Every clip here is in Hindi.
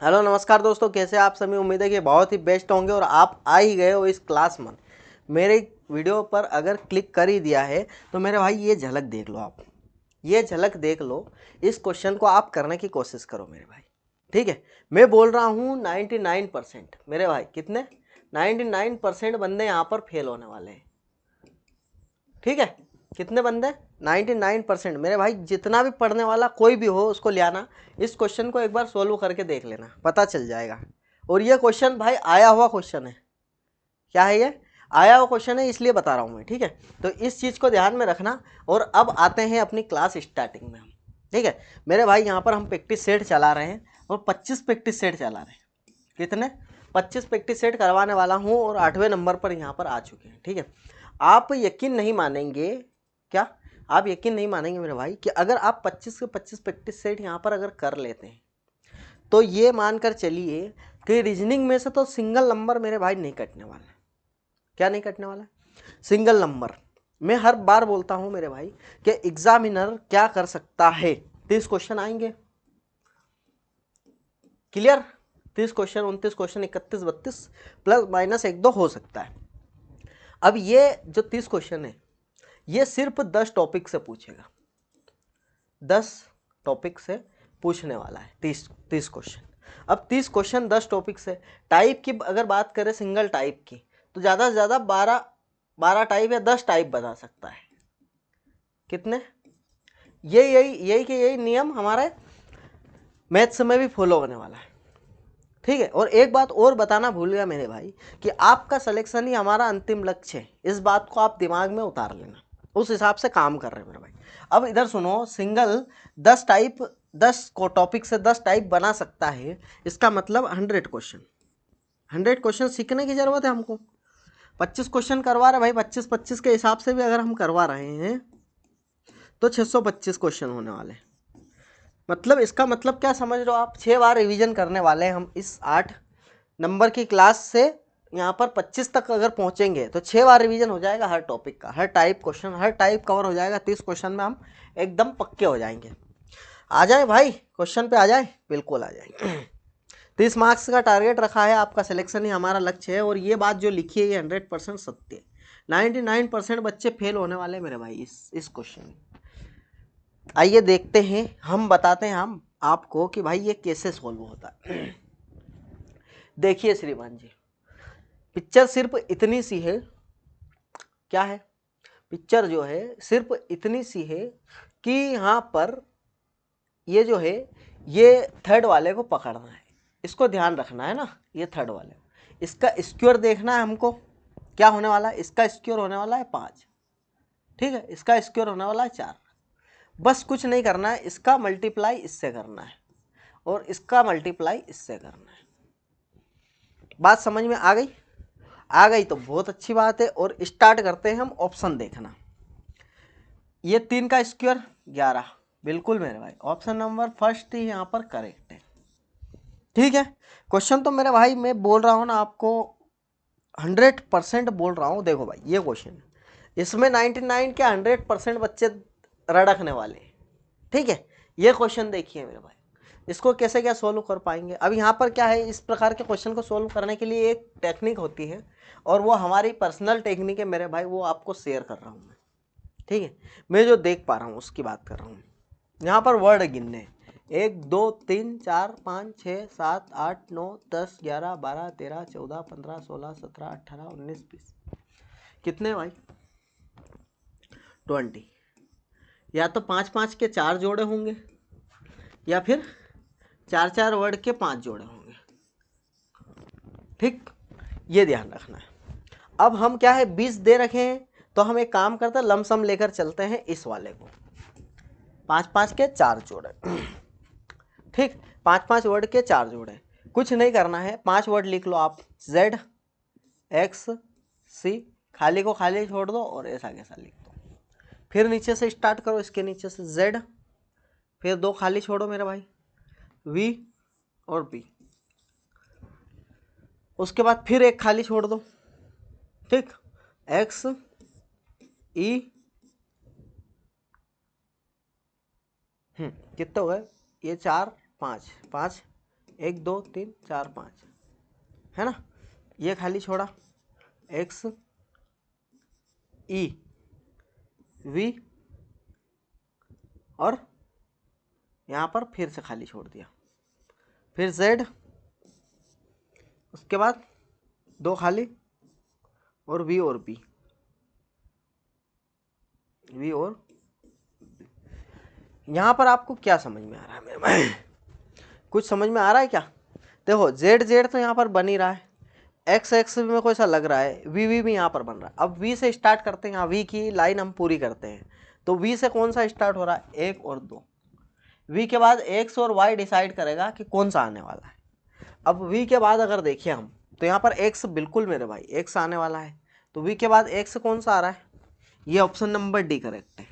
हेलो नमस्कार दोस्तों, कैसे आप सभी। उम्मीद है कि बहुत ही बेस्ट होंगे और आप आ ही गए हो इस क्लास में। मेरे वीडियो पर अगर क्लिक कर ही दिया है तो मेरे भाई ये झलक देख लो। आप ये झलक देख लो, इस क्वेश्चन को आप करने की कोशिश करो मेरे भाई। ठीक है, मैं बोल रहा हूँ 99% मेरे भाई। कितने? 99% बंदे यहाँ पर फेल होने वाले हैं। ठीक है, कितने बंदे? 99% मेरे भाई। जितना भी पढ़ने वाला कोई भी हो उसको ले आना, इस क्वेश्चन को एक बार सोल्व करके देख लेना, पता चल जाएगा। और ये क्वेश्चन भाई आया हुआ क्वेश्चन है। क्या है ये? आया हुआ क्वेश्चन है, इसलिए बता रहा हूँ मैं। ठीक है, तो इस चीज़ को ध्यान में रखना। और अब आते हैं अपनी क्लास स्टार्टिंग में हम। ठीक है मेरे भाई, यहाँ पर हम प्रैक्टिस सेट चला रहे हैं और 25 प्रैक्टिस सेट चला रहे हैं। कितने? 25 प्रैक्टिस सेट करवाने वाला हूँ और 8वें नंबर पर यहाँ पर आ चुके हैं। ठीक है, आप यकीन नहीं मानेंगे। क्या आप यकीन नहीं मानेंगे मेरे भाई कि अगर आप 25 के 25 प्रैक्टिस सेट यहाँ पर अगर कर लेते हैं तो ये मानकर चलिए कि रीजनिंग में से तो सिंगल नंबर मेरे भाई नहीं कटने वाला। क्या नहीं कटने वाला? Single number. मैं हर बार बोलता हूँ मेरे भाई कि एग्जामिनर क्या कर सकता है। 30 क्वेश्चन आएंगे, clear? 30 question, 29 question, 31 32 plus minus 1 2 हो सकता है। अब ये जो 30 क्वेश्चन है ये सिर्फ 10 टॉपिक से पूछेगा। 10 टॉपिक से पूछने वाला है 30 क्वेश्चन। अब 30 क्वेश्चन 10 टॉपिक से। टाइप की अगर बात करें सिंगल टाइप की, तो ज़्यादा से ज़्यादा 12 टाइप या 10 टाइप बता सकता है। कितने? यही नियम हमारे मैथ्स में भी फॉलो होने वाला है। ठीक है, और एक बात और बताना भूल गया मेरे भाई कि आपका सिलेक्शन ही हमारा अंतिम लक्ष्य है। इस बात को आप दिमाग में उतार लेना, उस हिसाब से काम कर रहे हैं मेरे भाई। अब इधर सुनो, सिंगल 10 टाइप, 10 को टॉपिक से 10 टाइप बना सकता है। इसका मतलब 100 क्वेश्चन। 100 क्वेश्चन सीखने की जरूरत है हमको। 25 क्वेश्चन करवा रहे भाई, 25 के हिसाब से भी अगर हम करवा रहे हैं तो 625 क्वेश्चन होने वाले हैं। मतलब इसका मतलब क्या समझ रहे हो आप? 6 बार रिवीजन करने वाले हैं हम इस 8 नंबर की क्लास से। यहाँ पर 25 तक अगर पहुँचेंगे तो 6 बार रिवीजन हो जाएगा हर टॉपिक का। हर टाइप क्वेश्चन, हर टाइप कवर हो जाएगा। 30 क्वेश्चन में हम एकदम पक्के हो जाएंगे। आ जाए भाई, क्वेश्चन पे आ जाए, बिल्कुल आ जाएंगे। 30 मार्क्स का टारगेट रखा है, आपका सिलेक्शन ही हमारा लक्ष्य है। और ये बात जो लिखी है ये 100% सत्य है। 99% बच्चे फेल होने वाले मेरे भाई इस क्वेश्चन में। आइए देखते हैं, हम बताते हैं हम आपको कि भाई ये कैसे सोल्व होता है। देखिए श्रीमान जी, पिक्चर सिर्फ इतनी सी है। क्या है? पिक्चर जो है सिर्फ इतनी सी है कि यहाँ पर ये जो है ये थर्ड वाले को पकड़ना है। इसको ध्यान रखना है ना, ये थर्ड वाले। इसका स्क्वायर देखना है हमको। क्या होने वाला है? इसका स्क्वायर होने वाला है 5। ठीक है, इसका स्क्वायर होने वाला है 4। बस कुछ नहीं करना है, इसका मल्टीप्लाई इससे करना है और इसका मल्टीप्लाई इससे करना है। बात समझ में आ गई? आ गई तो बहुत अच्छी बात है। और स्टार्ट करते हैं हम ऑप्शन देखना। ये 3 का स्क्वायर 11, बिल्कुल मेरे भाई ऑप्शन नंबर फर्स्ट ही यहाँ पर करेक्ट है। ठीक है, क्वेश्चन तो मेरे भाई मैं बोल रहा हूँ ना आपको, 100% बोल रहा हूँ। देखो भाई ये क्वेश्चन है, इसमें 99 के 100% बच्चे रड़कने वाले हैं। ठीक है, ये क्वेश्चन देखिए मेरे भाई, इसको कैसे क्या सोल्व कर पाएंगे। अब यहाँ पर क्या है, इस प्रकार के क्वेश्चन को सोल्व करने के लिए एक टेक्निक होती है और वो हमारी पर्सनल टेक्निक है मेरे भाई, वो आपको शेयर कर रहा हूँ मैं। ठीक है, मैं जो देख पा रहा हूँ उसकी बात कर रहा हूँ। यहाँ पर वर्ड गिनने 1 2 3 4 5 6 7 8 9 10 11 12 13 14 15 16 17 18 19 20। कितने भाई? 20। या तो 5 5 के 4 जोड़े होंगे या फिर 4 4 वर्ड के 5 जोड़े होंगे। ठीक, ये ध्यान रखना है। अब हम क्या है 20 दे रखे हैं तो हम एक काम करते हैं, लमसम लेकर चलते हैं इस वाले को। 5 5 के 4 जोड़े। ठीक, 5 5 वर्ड के 4 जोड़े। कुछ नहीं करना है, 5 वर्ड लिख लो आप। Z X C, खाली को खाली छोड़ दो और ऐसा कैसा लिख दो। फिर नीचे से स्टार्ट करो, इसके नीचे से Z, फिर 2 खाली छोड़ो मेरे भाई, V और B। उसके बाद फिर एक खाली छोड़ दो। ठीक, X E, कितने हो गए ये? 4 5 5 1 2 3 4 5 है ना, ये खाली छोड़ा एक्स ई वी और यहाँ पर फिर से खाली छोड़ दिया, फिर z, उसके बाद 2 खाली और v और b, v और b। यहाँ पर आपको क्या समझ में आ रहा है मेरे भाई, कुछ समझ में आ रहा है क्या? देखो z z तो यहाँ पर बन ही रहा है, x x में कोई सा लग रहा है, v v भी यहाँ पर बन रहा है। अब v से स्टार्ट करते हैं, यहाँ v की लाइन हम पूरी करते हैं, तो v से कौन सा स्टार्ट हो रहा है, 1 और 2। v के बाद x और y डिसाइड करेगा कि कौन सा आने वाला है। अब v के बाद अगर देखिए हम, तो यहाँ पर x बिल्कुल मेरे भाई x आने वाला है, तो v के बाद x कौन सा आ रहा है, ये ऑप्शन नंबर डी करेक्ट है।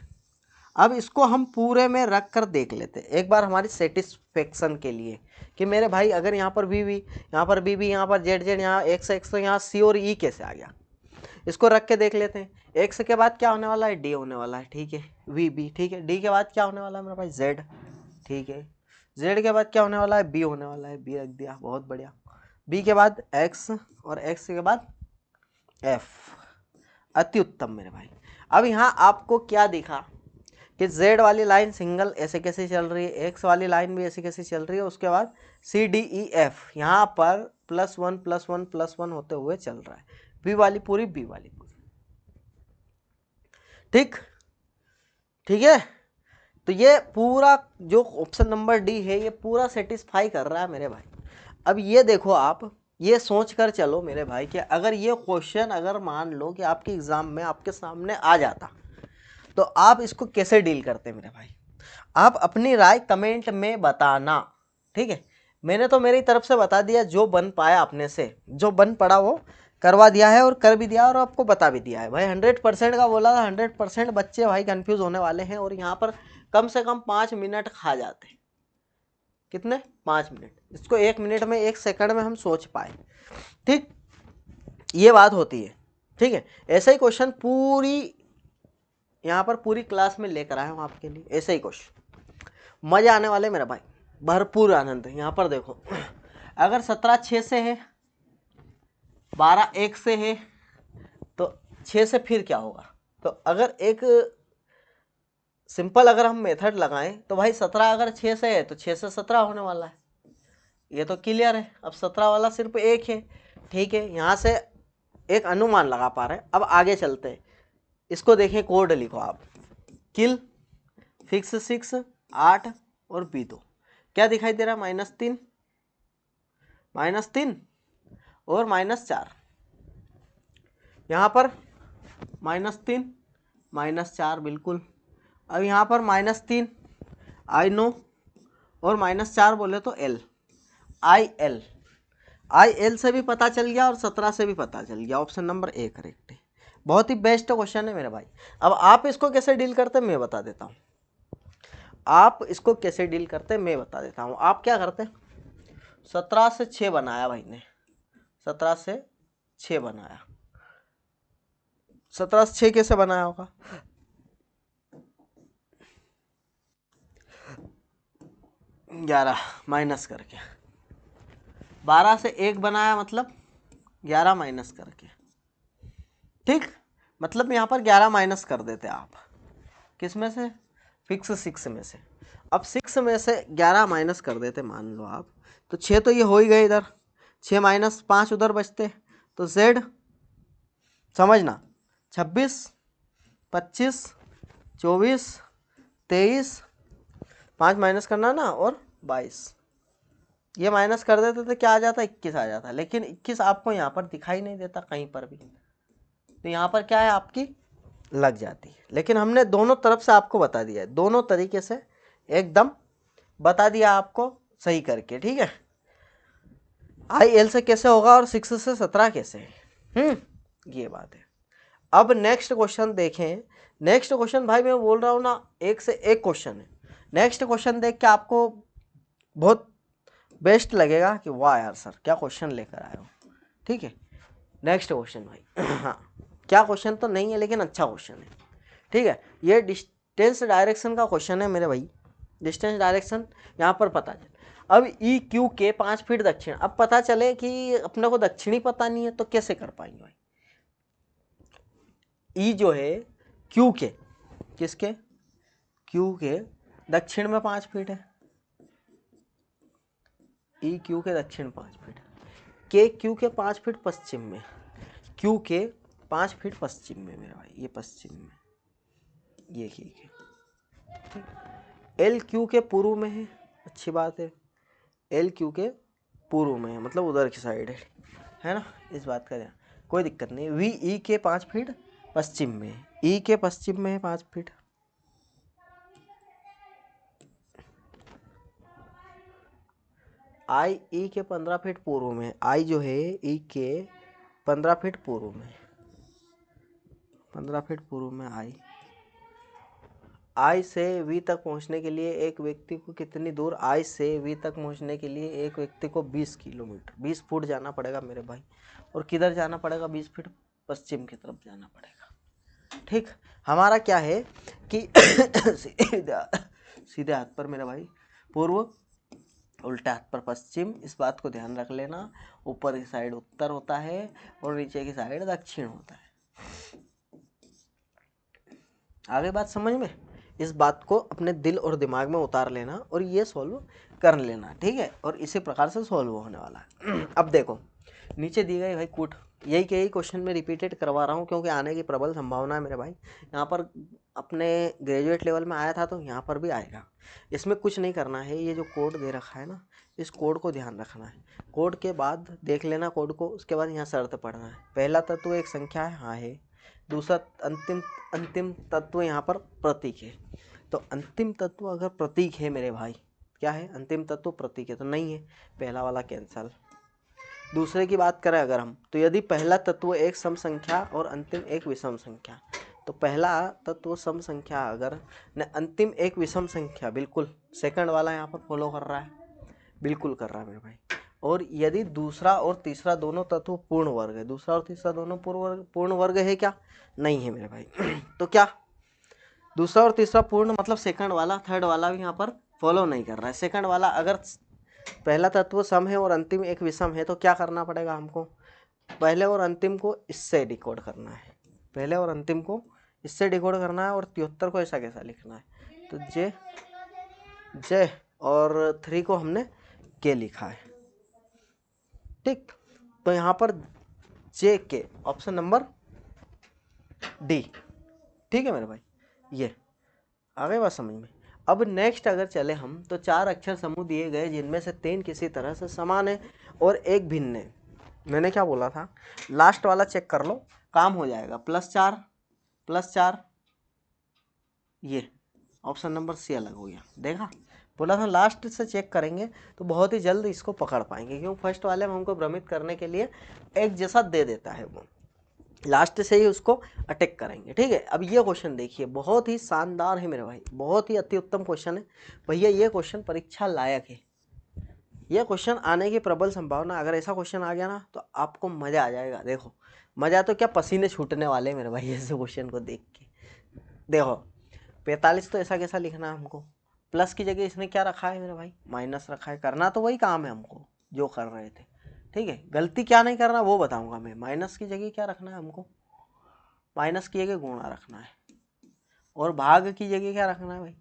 अब इसको हम पूरे में रख कर देख लेते हैं एक बार हमारी सेटिस्फेक्शन के लिए कि मेरे भाई अगर यहाँ पर v v, यहाँ पर b b, यहाँ पर z z, यहाँ x x, तो यहाँ c और e कैसे आ गया, इसको रख के देख लेते हैं। x के बाद क्या होने वाला है, d होने वाला है, ठीक है, v b, ठीक है, d के बाद क्या होने वाला है मेरा भाई, z, ठीक है, z के बाद क्या होने वाला है, b होने वाला है, b रख दिया, बहुत बढ़िया। b के बाद x और x के बाद f, अति उत्तम मेरे भाई। अब यहाँ आपको क्या दिखा कि z वाली लाइन सिंगल ऐसे कैसे चल रही है, x वाली लाइन भी ऐसे कैसे चल रही है, उसके बाद c d e f यहाँ पर +1 +1 +1 होते हुए चल रहा है, b वाली पूरी b वाली पूरी, ठीक ठीक है। तो ये पूरा जो ऑप्शन नंबर डी है ये पूरा सेटिस्फाई कर रहा है मेरे भाई। अब ये देखो आप ये सोच कर चलो मेरे भाई कि अगर ये क्वेश्चन अगर मान लो कि आपके एग्जाम में आपके सामने आ जाता तो आप इसको कैसे डील करते मेरे भाई, आप अपनी राय कमेंट में बताना, ठीक है। मैंने तो मेरी तरफ से बता दिया, जो बन पाया अपने से, जो बन पड़ा वो करवा दिया है और कर भी दिया और आपको बता भी दिया है भाई। 100% का बोला था, 100% बच्चे भाई कंफ्यूज होने वाले हैं और यहाँ पर कम से कम 5 मिनट खा जाते हैं। कितने, 5 मिनट, इसको 1 मिनट में 1 सेकंड में हम सोच पाए, ठीक, ये बात होती है, ठीक है। ऐसा ही क्वेश्चन पूरी यहाँ पर पूरी क्लास में लेकर आया हूँ आपके लिए, ऐसे ही क्वेश्चन मजा आने वाले मेरा भाई, भरपूर आनंद है। यहाँ पर देखो अगर 17 6 से है, 12 1 से है, तो 6 से फिर क्या होगा, तो अगर एक सिंपल अगर हम मेथड लगाएं तो भाई 17 अगर 6 से है तो 6 से 17 होने वाला है, ये तो क्लियर है। अब 17 वाला सिर्फ 1 है, ठीक है, यहाँ से एक अनुमान लगा पा रहे हैं। अब आगे चलते हैं, इसको देखें, कोड लिखो आप, किल फिक्स 6 8 और b2, क्या दिखाई दे रहा है, -3 और -4, यहाँ पर -3 -4 बिल्कुल। अब यहाँ पर -3 आई नो और -4 बोले तो l, आई एल से भी पता चल गया और 17 से भी पता चल गया, ऑप्शन नंबर ए करेक्ट है। बहुत ही बेस्ट क्वेश्चन है मेरे भाई। अब आप इसको कैसे डील करते हैं मैं बता देता हूँ, आप इसको कैसे डील करते हैं मैं बता देता हूँ। आप क्या करते हैं, 17 से 6 बनाया भाई ने, 17 से 6 बनाया, 17 से 6 कैसे बनाया होगा, 11 माइनस करके, 12 से 1 बनाया मतलब 11 माइनस करके, ठीक, मतलब यहाँ पर 11 माइनस कर देते आप, किस में से, फिक्स 6 में से। अब 6 में से 11 माइनस कर देते मान लो आप, तो 6 तो ये हो ही गए इधर, 6 माइनस 5 उधर बचते, तो z समझना 26 25 24 23, 5 माइनस करना ना और 22, ये माइनस कर देते तो क्या आ जाता, 21 आ जाता, लेकिन 21 आपको यहाँ पर दिखाई नहीं देता कहीं पर भी, तो यहाँ पर क्या है आपकी लग जाती है। लेकिन हमने दोनों तरफ से आपको बता दिया है, दोनों तरीके से एकदम बता दिया आपको सही करके, ठीक है। आई एल से कैसे होगा और 6 से 17 कैसे, ये बात है। अब नेक्स्ट क्वेश्चन देखें, नेक्स्ट क्वेश्चन भाई मैं बोल रहा हूँ ना, एक से एक क्वेश्चन है। नेक्स्ट क्वेश्चन देख के आपको बहुत बेस्ट लगेगा कि वाह यार सर क्या क्वेश्चन लेकर आए हो, ठीक है। नेक्स्ट क्वेश्चन भाई हाँ, क्या क्वेश्चन तो नहीं है लेकिन अच्छा क्वेश्चन है, ठीक है। ये डिस्टेंस डायरेक्शन का क्वेश्चन है मेरे भाई, डिस्टेंस डायरेक्शन यहाँ पर पता चल। अब ई क्यू के 5 फीट दक्षिण, अब पता चले कि अपने को दक्षिणी पता नहीं है तो कैसे कर पाएंगे भाई। ई जो है क्यू के, किसके, क्यू के दक्षिण में 5 फीट है, ई क्यू के दक्षिण 5 फीट, के क्यू के 5 फीट पश्चिम में, क्यू के 5 फीट पश्चिम में मेरा भाई, ये पश्चिम में, ये ठीक है, ठीक। एल क्यू के पूर्व में है, अच्छी बात है, एल क्यू के पूर्व में है, मतलब उधर की साइड है ना, इस बात का ध्यान, कोई दिक्कत नहीं। वी ई के 5 फीट पश्चिम में, ई के पश्चिम में है 5 फीट, आई ई के 15 फीट पूर्व में, आई जो है ई के 15 फीट पूर्व में, 15 फीट पूर्व में आई। आई से वी तक पहुंचने के लिए एक व्यक्ति को कितनी दूर, आई से वी तक पहुंचने के लिए एक व्यक्ति को 20 किलोमीटर 20 फुट जाना पड़ेगा मेरे भाई। और किधर जाना पड़ेगा, 20 फीट पश्चिम की तरफ जाना पड़ेगा, ठीक। हमारा क्या है कि सीधे हाथ पर मेरा भाई पूर्व, उल्टा हाथ पर पश्चिम, इस बात को ध्यान रख लेना। ऊपर की साइड उत्तर होता है और नीचे की साइड दक्षिण होता है। आगे बात समझ में, इस बात को अपने दिल और दिमाग में उतार लेना और ये सॉल्व कर लेना, ठीक है। और इसी प्रकार से सॉल्व होने वाला है। अब देखो नीचे दी गई भाई कूट, यही के यही क्वेश्चन में रिपीटेड करवा रहा हूँ क्योंकि आने की प्रबल संभावना है मेरे भाई। यहाँ पर अपने ग्रेजुएट लेवल में आया था तो यहाँ पर भी आएगा। इसमें कुछ नहीं करना है, ये जो कोड दे रखा है ना, इस कोड को ध्यान रखना है। कोड के बाद देख लेना कोड को, उसके बाद यहाँ शर्त पढ़ना है। पहला तत्व एक संख्या है, हाँ है। दूसरा अंतिम तत्व यहाँ पर प्रतीक है। तो अंतिम तत्व अगर प्रतीक है मेरे भाई, क्या है, अंतिम तत्व प्रतीक है, तो नहीं है, पहला वाला कैंसल। दूसरे की बात करें अगर हम, तो यदि पहला तत्व एक सम संख्या और अंतिम एक विषम संख्या, तो पहला तत्व सम संख्या अगर न अंतिम एक विषम संख्या, बिल्कुल वर्ड वाला यहाँ पर फॉलो कर रहा है, बिल्कुल कर रहा है मेरे भाई। और यदि दूसरा और तीसरा दोनों तत्व पूर्ण वर्ग है, दूसरा और तीसरा दोनों पूर्ण वर्ग है क्या, नहीं है मेरे भाई। तो क्या दूसरा और तीसरा पूर्ण मतलब सेकंड वाला, थर्ड वाला भी यहाँ पर फॉलो नहीं कर रहा है। सेकंड वाला अगर पहला तत्व सम है और अंतिम एक विषम है तो क्या करना पड़ेगा हमको, पहले और अंतिम को इससे डिकोड करना है, पहले और अंतिम को इससे डिकोड करना है। और 73 को ऐसा कैसा लिखना है, तो जे और 3 को हमने के लिखा है, ठीक। तो यहाँ पर जे के ऑप्शन नंबर डी, ठीक है मेरे भाई। ये आ गई बात समझ में। अब नेक्स्ट अगर चले हम, तो 4 अक्षर समूह दिए गए जिनमें से 3 किसी तरह से समान है और एक भिन्न है। मैंने क्या बोला था, लास्ट वाला चेक कर लो, काम हो जाएगा। +4 ये ऑप्शन नंबर सी अलग हो गया, देखा, बोला था लास्ट से चेक करेंगे तो बहुत ही जल्द इसको पकड़ पाएंगे, क्यों फर्स्ट वाले में हमको भ्रमित करने के लिए एक जैसा दे देता है, वो लास्ट से ही उसको अटैक करेंगे, ठीक है। अब ये क्वेश्चन देखिए, बहुत ही शानदार है मेरे भाई, बहुत ही अति उत्तम क्वेश्चन है भैया। ये क्वेश्चन परीक्षा लायक है, यह क्वेश्चन आने की प्रबल संभावना, अगर ऐसा क्वेश्चन आ गया ना तो आपको मजा आ जाएगा। देखो मजा तो क्या, पसीने छूटने वाले मेरे भाई ऐसे क्वेश्चन को देख के। देखो 45 तो ऐसा कैसा लिखना है हमको, प्लस की जगह इसने क्या रखा है मेरे भाई, माइनस रखा है। करना तो वही काम है हमको जो कर रहे थे, ठीक है। गलती क्या नहीं करना वो बताऊंगा मैं। माइनस की जगह क्या रखना है हमको, माइनस की जगह गुणा रखना है। और भाग की जगह क्या रखना है भाई,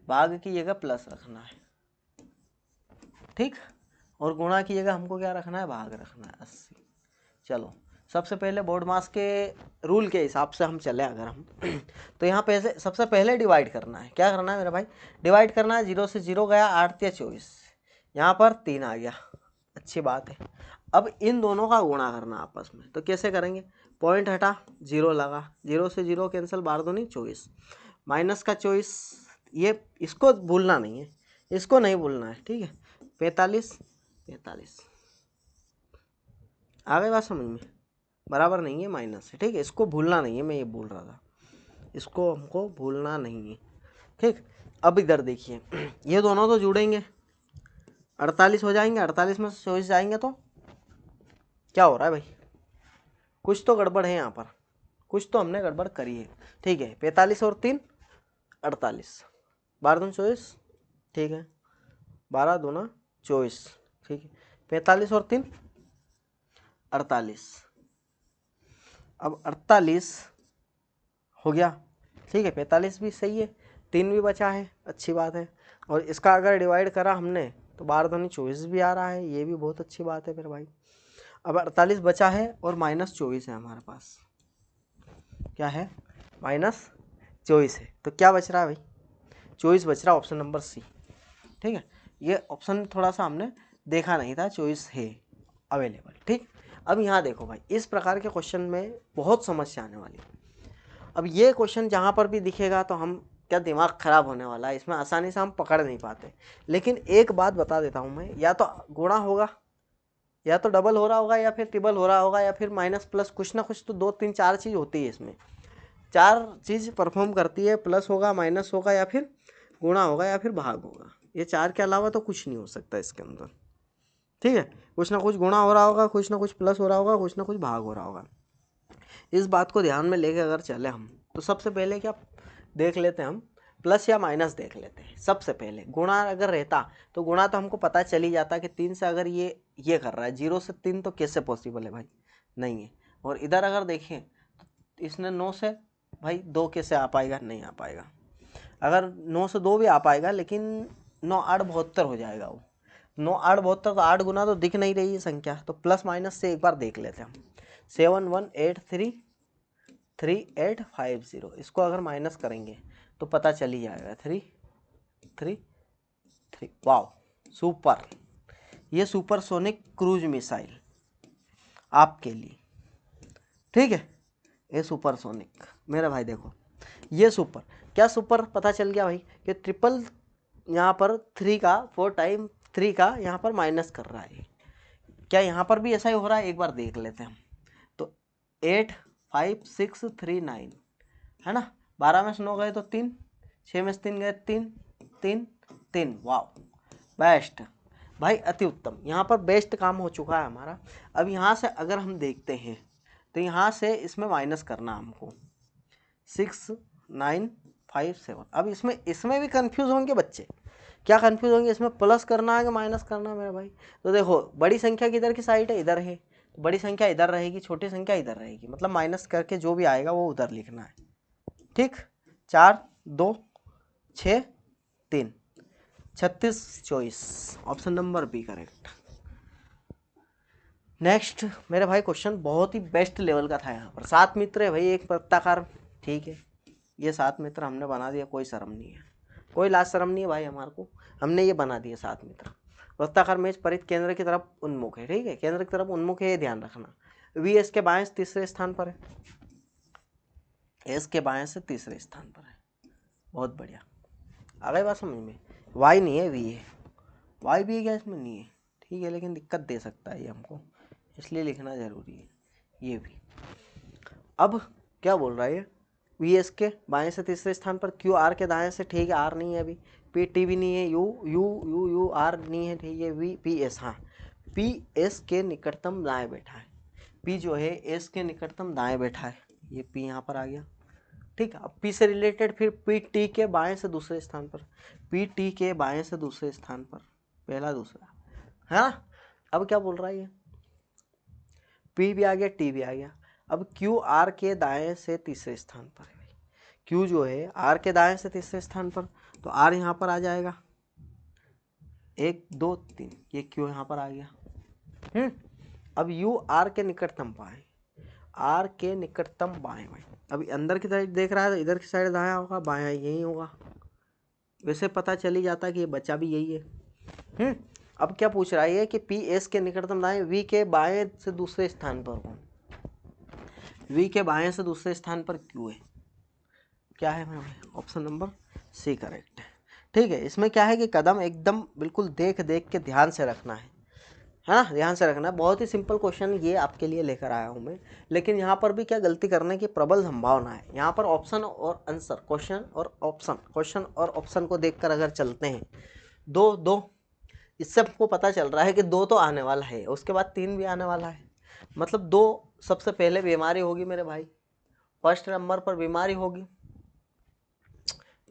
भाग की जगह प्लस रखना है, ठीक। और गुणा की जगह हमको क्या रखना है, भाग रखना है 80। चलो सबसे पहले बोर्ड मास के रूल के हिसाब से हम चले अगर हम तो यहाँ पे सबसे पहले डिवाइड करना है। क्या करना है मेरा भाई, डिवाइड करना है। 0 से 0 गया, 8 या 24, यहाँ पर 3 आ गया, अच्छी बात है। अब इन दोनों का गुणा करना आपस में, तो कैसे करेंगे, पॉइंट हटा 0 लगा, 0 से 0 कैंसिल, 12 दूनी 24, माइनस का 24, ये इसको भूलना नहीं है, इसको नहीं भूलना है, ठीक है। 45 आ गई बात समझ में, बराबर नहीं है माइनस है, ठीक है। इसको भूलना नहीं है, मैं ये बोल रहा था, इसको हमको भूलना नहीं है, ठीक। अब इधर देखिए, ये दोनों तो जुड़ेंगे, 48 हो जाएंगे, 48 में से 24 जाएंगे तो क्या हो रहा है भाई, कुछ तो गड़बड़ है यहाँ पर, कुछ तो हमने गड़बड़ करी है, ठीक है। 45 और 3 48, 12 दूनी 24, ठीक है, 12 दूना 24, ठीक है। 45 और 3 48। अब 48 हो गया, ठीक है। 45 भी सही है, 3 भी बचा है, अच्छी बात है। और इसका अगर डिवाइड करा हमने तो 12 दूनी 24 भी आ रहा है, ये भी बहुत अच्छी बात है मेरे भाई। अब 48 बचा है और -24 है हमारे पास, क्या है -24 है। तो क्या बच रहा है भाई, 24 बच रहा है, ऑप्शन नंबर सी, ठीक है। ये ऑप्शन थोड़ा सा हमने देखा नहीं था, 24 है अवेलेबल, ठीक। अब यहाँ देखो भाई, इस प्रकार के क्वेश्चन में बहुत समस्या आने वाली है। अब ये क्वेश्चन जहाँ पर भी दिखेगा तो हम क्या दिमाग खराब होने वाला है, इसमें आसानी से हम पकड़ नहीं पाते। लेकिन एक बात बता देता हूँ मैं, या तो गुणा होगा, या तो डबल हो रहा होगा, या फिर ट्रिपल हो रहा होगा, या फिर माइनस प्लस, कुछ ना कुछ तो 2 3 4 चीज़ होती है इसमें, 4 चीज़ परफॉर्म करती है। प्लस होगा, माइनस होगा, या फिर गुणा होगा, या फिर भाग होगा। ये 4 के अलावा तो कुछ नहीं हो सकता इसके अंदर, ठीक है। कुछ ना कुछ गुणा हो रहा होगा, कुछ ना कुछ प्लस हो रहा होगा, कुछ ना कुछ भाग हो रहा होगा। इस बात को ध्यान में लेके अगर चले हम, तो सबसे पहले क्या देख लेते हैं हम, प्लस या माइनस देख लेते हैं सबसे पहले। गुणा अगर रहता तो गुणा तो हमको पता चल ही जाता कि 3 से अगर ये कर रहा है, 0 से 3 तो कैसे पॉसिबल है भाई, नहीं है। और इधर अगर देखें तो इसने 9 से भाई 2 कैसे आ पाएगा, नहीं आ पाएगा। अगर 9 से 2 भी आ पाएगा, लेकिन 9 8 72 हो जाएगा वो। 9 8 72 तो 8 गुना तो दिख नहीं रही है संख्या, तो प्लस माइनस से एक बार देख लेते हैं हम। 71833850, इसको अगर माइनस करेंगे तो पता चल ही जाएगा 3 3 3। वाह, सुपर। ये सुपरसोनिक क्रूज मिसाइल आपके लिए, ठीक है। ये सुपरसोनिक मेरे भाई देखो, ये सुपर, क्या सुपर पता चल गया भाई कि ट्रिपल यहाँ पर 3 का 4 टाइम 3 का यहाँ पर माइनस कर रहा है। क्या यहाँ पर भी ऐसा ही हो रहा है, एक बार देख लेते हैं हम। तो 8 5 6 3 9 है ना, 12 में से 9 गए तो 3, 6 में से 3 गए 3 3 3। वाह, बेस्ट भाई, अति उत्तम। यहाँ पर बेस्ट काम हो चुका है हमारा। अब यहाँ से अगर हम देखते हैं तो यहाँ से इसमें माइनस करना हमको 6 9 5 7। अब इसमें भी कंफ्यूज होंगे बच्चे, क्या कंफ्यूज होंगे, इसमें प्लस करना है कि माइनस करना है मेरे भाई। तो देखो, बड़ी संख्या किधर की साइड है, इधर है, तो बड़ी संख्या इधर रहेगी, छोटी संख्या इधर रहेगी, मतलब माइनस करके जो भी आएगा वो उधर लिखना है, ठीक। 4 2 6 3 36 24, option number B correct. Next मेरे भाई क्वेश्चन बहुत ही बेस्ट लेवल का था। यहाँ पर 7 मित्र है भाई, एक वृत्ताकार, ठीक है। ये 7 मित्र हमने बना दिया, कोई शर्म नहीं है, कोई लाज शर्म नहीं है भाई हमारे को, हमने ये बना दिए 7 मित्र। वृत्ताकार मेज परित केंद्र की तरफ उन्मुख है, ठीक है, केंद्र की तरफ उन्मुख है, ये ध्यान रखना। वी एस के बाएं से तीसरे स्थान पर है, एस के बाएं से तीसरे स्थान पर है, बहुत बढ़िया, आ गई बात समझ में। वाई नहीं है, वी है, वाई भी है क्या इसमें, नहीं है, ठीक है, लेकिन दिक्कत दे सकता है ये हमको, इसलिए लिखना जरूरी है ये भी। अब क्या बोल रहा है ये, वी एस के बाएं से तीसरे स्थान पर, क्यू आर के दाएं से, ठीक है, आर नहीं है अभी, पी टी भी नहीं है, U U U U R नहीं है, ठीक है, वी पी एस, हाँ पी एस के निकटतम दाएं बैठा है, पी जो है एस के निकटतम दाएं बैठा है, ये पी यहाँ पर आ गया, ठीक है। अब पी से रिलेटेड फिर पी टी के बाएं से दूसरे स्थान पर, पी टी के बाएं से दूसरे स्थान पर, पहला दूसरा है ना। अब क्या बोल रहा है ये, पी भी आ गया, टी भी आ गया। अब क्यू आर के दाएं से तीसरे स्थान पर है, क्यू जो है आर के दाएं से तीसरे स्थान पर, तो आर यहाँ पर आ जाएगा, 1 2 3, ये क्यू यहाँ पर आ गया। अब यू आर के निकटतम बाएं, आर के निकटतम बाएं भाई, अभी अंदर की साइड देख रहा है तो इधर की साइड दायां होगा, बायां यही होगा, वैसे पता चल ही जाता कि ये बच्चा भी यही है। अब क्या पूछ रहा है कि पी एस के निकटतम दाएं, वी के बाएं से दूसरे स्थान पर कौन, वी के बाएं से दूसरे स्थान पर क्यू है, क्या है मेरे भाई, ऑप्शन नंबर सी करेक्ट है, ठीक है। इसमें क्या है कि कदम एकदम बिल्कुल देख देख के ध्यान से रखना है ना, ध्यान से रखना। बहुत ही सिंपल क्वेश्चन ये आपके लिए लेकर आया हूँ मैं, लेकिन यहाँ पर भी क्या गलती करने की प्रबल संभावना है। यहाँ पर ऑप्शन और आंसर, क्वेश्चन और ऑप्शन, क्वेश्चन और ऑप्शन को देखकर अगर चलते हैं, 2 2, इससे आपको पता चल रहा है कि 2 तो आने वाला है, उसके बाद 3 भी आने वाला है, मतलब 2 सबसे पहले बीमारी होगी मेरे भाई, फर्स्ट नंबर पर बीमारी होगी,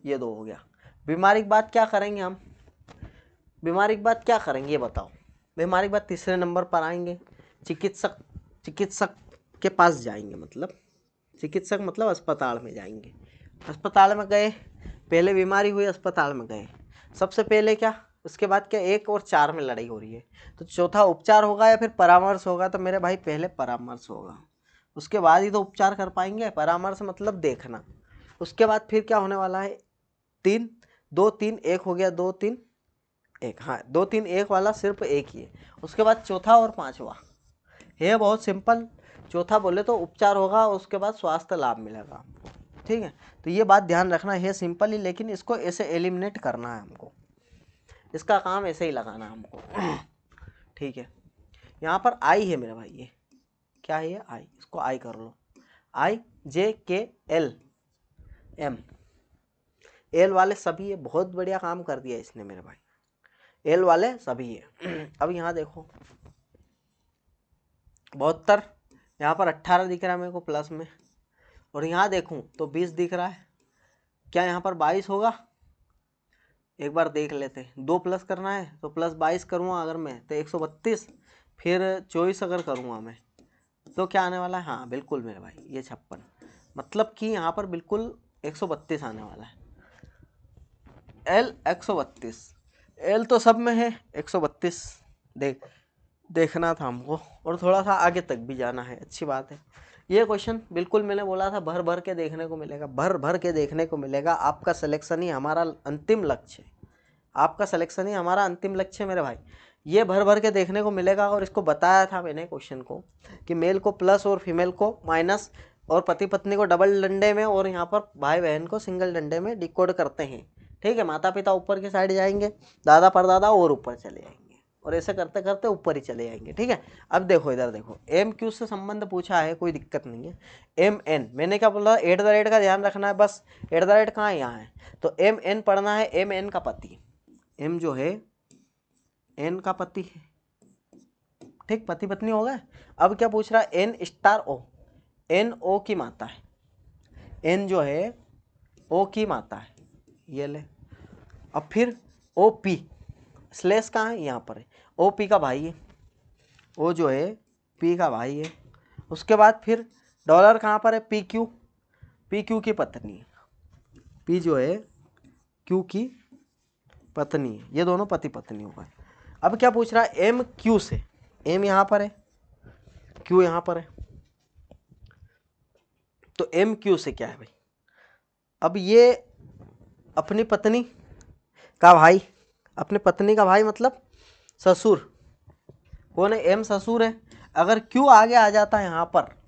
ये 2 हो गया। बीमारी के बाद क्या करेंगे हम, बीमारी के बाद क्या करेंगे ये बताओ। बीमारी के बाद तीसरे नंबर पर आएंगे, चिकित्सक के पास जाएंगे, मतलब चिकित्सक मतलब अस्पताल में जाएंगे। अस्पताल में गए, पहले बीमारी हुई, अस्पताल में गए, सबसे पहले क्या, उसके बाद क्या, 1 और 4 में लड़ाई हो रही है, तो चौथा उपचार होगा या फिर परामर्श होगा? तो मेरे भाई पहले परामर्श होगा, उसके बाद ही तो उपचार कर पाएंगे। परामर्श मतलब देखना। उसके बाद फिर क्या होने वाला है, 3 2 3 1 हो गया, 2 3 1, हाँ 2 3 1 वाला सिर्फ एक ही है। उसके बाद चौथा और पांचवा है बहुत सिंपल। चौथा बोले तो उपचार होगा, उसके बाद स्वास्थ्य लाभ मिलेगा हमको, ठीक है। तो ये बात ध्यान रखना है सिंपल ही, लेकिन इसको ऐसे एलिमिनेट करना है हमको, इसका काम ऐसे ही लगाना है हमको, ठीक है। यहाँ पर आई है मेरा भाई, ये क्या है, ये आई, इसको आई कर लो, IJKLM, एल वाले सभी है, बहुत बढ़िया काम कर दिया इसने मेरे भाई, एल वाले सभी है। अब यहाँ देखो 72, यहाँ पर 18 दिख रहा है मेरे को प्लस में, और यहाँ देखूँ तो 20 दिख रहा है, क्या यहाँ पर 22 होगा? एक बार देख लेते हैं, 2 प्लस करना है तो प्लस 22 करूँगा अगर मैं तो 132, फिर 24 अगर करूँगा मैं तो क्या आने वाला है, हाँ बिल्कुल मेरे भाई ये 56, मतलब कि यहाँ पर बिल्कुल 132 आने वाला है। L 132, L तो सब में है, 132 देखना था हमको, और थोड़ा सा आगे तक भी जाना है, अच्छी बात है। ये क्वेश्चन बिल्कुल मैंने बोला था भर भर के देखने को मिलेगा, भर भर के देखने को मिलेगा। आपका सिलेक्शन ही हमारा अंतिम लक्ष्य है, आपका सिलेक्शन ही हमारा अंतिम लक्ष्य है मेरे भाई। ये भर भर के देखने को मिलेगा, और इसको बताया था मैंने क्वेश्चन को कि मेल को प्लस और फीमेल को माइनस, और पति पत्नी को डबल डंडे में, और यहाँ पर भाई बहन को सिंगल डंडे में डिकोड करते हैं, ठीक है। माता पिता ऊपर की साइड जाएंगे, दादा परदादा और ऊपर चले जाएंगे, और ऐसे करते करते ऊपर ही चले जाएंगे, ठीक है। अब देखो इधर देखो, MQ से संबंध पूछा है, कोई दिक्कत नहीं है। MN मैंने क्या बोला, @ का ध्यान रखना है बस, @ कहाँ है, यहाँ है, तो MN पढ़ना है, MN का पति, M जो है N का पति है, ठीक, पति पत्नी हो गए। अब क्या पूछ रहा है, N*O, NO की माता है, N जो है O की माता है, ये ले। अब फिर OP, स्लेश कहाँ है, यहाँ पर है, OP का भाई है, O जो है P का भाई है। उसके बाद फिर डॉलर कहाँ पर है, PQ की पत्नी है, P जो है Q की पत्नी है, ये दोनों पति पत्नी हो गए। अब क्या पूछ रहा है, MQ से, M यहाँ पर है, Q यहाँ पर है, तो MQ से क्या है भाई, अब ये अपनी पत्नी का भाई, अपनी पत्नी का भाई मतलब ससुर, कौन है, M ससुर है। अगर Q आगे आ जाता है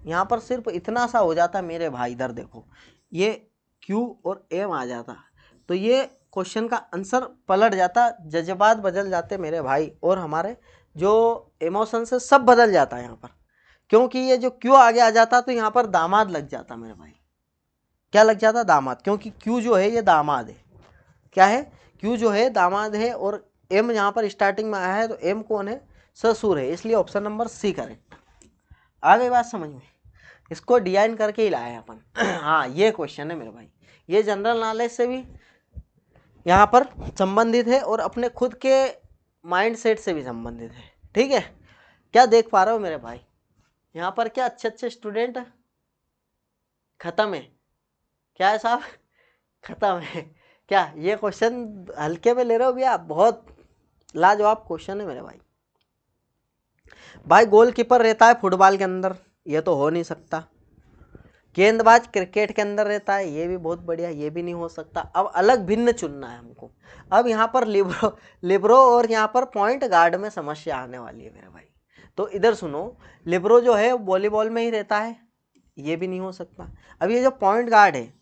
यहाँ पर सिर्फ इतना सा हो जाता मेरे भाई, इधर देखो ये Q और M आ जाता, तो ये क्वेश्चन का आंसर पलट जाता, जज्बात बदल जाते मेरे भाई, और हमारे जो इमोशंस है सब बदल जाता है यहाँ पर, क्योंकि ये जो Q आगे आ जाता तो यहाँ पर दामाद लग जाता मेरे भाई। क्या लग जाता, दामाद, क्योंकि Q जो है ये दामाद है, क्या है, Q जो है दामाद है, और M यहाँ पर स्टार्टिंग में आया है, तो M कौन है, ससुर है, इसलिए ऑप्शन नंबर C करेक्ट। आ गई बात समझ में, इसको डिजाइन करके ही लाए अपन। हाँ ये क्वेश्चन है मेरे भाई, ये जनरल नॉलेज से भी यहाँ पर संबंधित है, और अपने खुद के माइंड सेट से भी संबंधित है, ठीक है। क्या देख पा रहे हो मेरे भाई, यहाँ पर क्या अच्छे अच्छे स्टूडेंट खत्म है, क्या है साहब, खत्म है क्या? ये क्वेश्चन हल्के में ले रहे हो भैया, बहुत लाजवाब क्वेश्चन है मेरे भाई। भाई गोलकीपर रहता है फुटबॉल के अंदर, ये तो हो नहीं सकता। गेंदबाज क्रिकेट के अंदर रहता है, ये भी बहुत बढ़िया, ये भी नहीं हो सकता। अब अलग भिन्न चुनना है हमको। अब यहाँ पर लिब्रो और यहाँ पर पॉइंट गार्ड में समस्या आने वाली है मेरे भाई। तो इधर सुनो, लिब्रो जो है वॉलीबॉल में ही रहता है, ये भी नहीं हो सकता। अब ये जो पॉइंट गार्ड है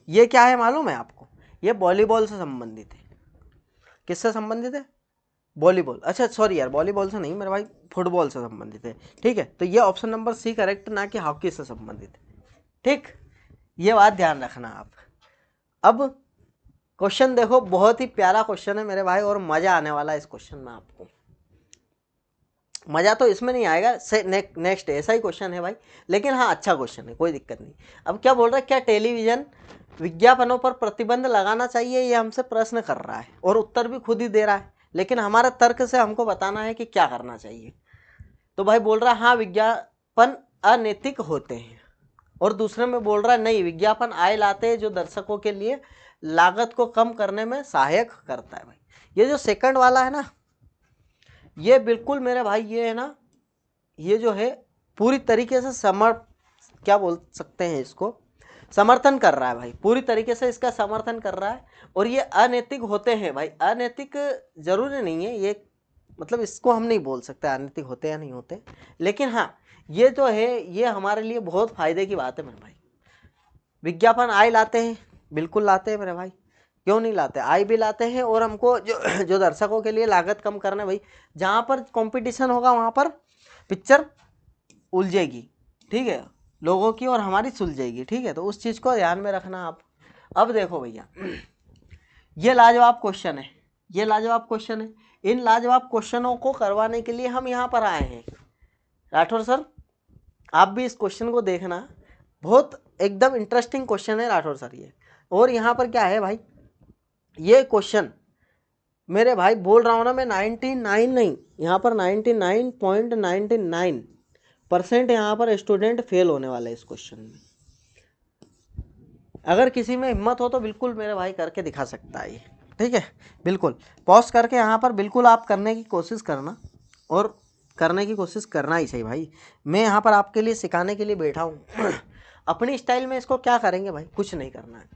ये क्या है मालूम है आपको, ये वॉलीबॉल से संबंधित है। किससे संबंधित है, वॉलीबॉल, अच्छा सॉरी यार, वॉलीबॉल से नहीं मेरे भाई, फुटबॉल से संबंधित है, ठीक है। तो ये ऑप्शन नंबर C करेक्ट, ना कि हॉकी से संबंधित है, ठीक, ये बात ध्यान रखना आप। अब क्वेश्चन देखो, बहुत ही प्यारा क्वेश्चन है मेरे भाई, और मजा आने वाला है इस क्वेश्चन में आपको। मज़ा तो इसमें नहीं आएगा। नेक्स्ट ऐसा ही क्वेश्चन है भाई, लेकिन हाँ अच्छा क्वेश्चन है, कोई दिक्कत नहीं। अब क्या बोल रहा है, क्या टेलीविज़न विज्ञापनों पर प्रतिबंध लगाना चाहिए, ये हमसे प्रश्न कर रहा है और उत्तर भी खुद ही दे रहा है, लेकिन हमारे तर्क से हमको बताना है कि क्या करना चाहिए। तो भाई बोल रहा है हाँ विज्ञापन अनैतिक होते हैं, और दूसरे में बोल रहा है नहीं विज्ञापन आय लाते हैं जो दर्शकों के लिए लागत को कम करने में सहायक करता है। भाई ये जो सेकंड वाला है ना, ये बिल्कुल मेरे भाई ये है ना, ये जो है पूरी तरीके से क्या बोल सकते हैं इसको, समर्थन कर रहा है भाई, पूरी तरीके से इसका समर्थन कर रहा है। और ये अनैतिक होते हैं भाई, अनैतिक जरूरी नहीं है ये, मतलब इसको हम नहीं बोल सकते अनैतिक होते या नहीं होते, लेकिन हाँ ये जो है ये हमारे लिए बहुत फायदे की बात है मेरे भाई। विज्ञापन आय लाते हैं, बिल्कुल लाते हैं मेरे भाई, क्यों नहीं लाते, आय भी लाते हैं, और हमको जो दर्शकों के लिए लागत कम करना भाई, जहाँ पर कंपटीशन होगा वहाँ पर पिक्चर उलझेगी, ठीक है, लोगों की और हमारी सुलझेगी, ठीक है, तो उस चीज़ को ध्यान में रखना आप। अब देखो भैया ये लाजवाब क्वेश्चन है, ये लाजवाब क्वेश्चन है, इन लाजवाब क्वेश्चनों को करवाने के लिए हम यहाँ पर आए हैं। राठौर सर आप भी इस क्वेश्चन को देखना, बहुत एकदम इंटरेस्टिंग क्वेश्चन है राठौर सर ये। और यहाँ पर क्या है भाई, ये क्वेश्चन मेरे भाई बोल रहा हूँ ना मैं 99 नहीं, यहाँ पर 99.99% यहाँ पर स्टूडेंट फेल होने वाले इस क्वेश्चन में। अगर किसी में हिम्मत हो तो बिल्कुल मेरे भाई करके दिखा सकता है ये, ठीक है, बिल्कुल पॉज करके यहाँ पर बिल्कुल आप करने की कोशिश करना, और करने की कोशिश करना ही चाहिए भाई। मैं यहाँ पर आपके लिए सिखाने के लिए बैठा हूँ। अपनी स्टाइल में इसको क्या करेंगे भाई, कुछ नहीं करना है।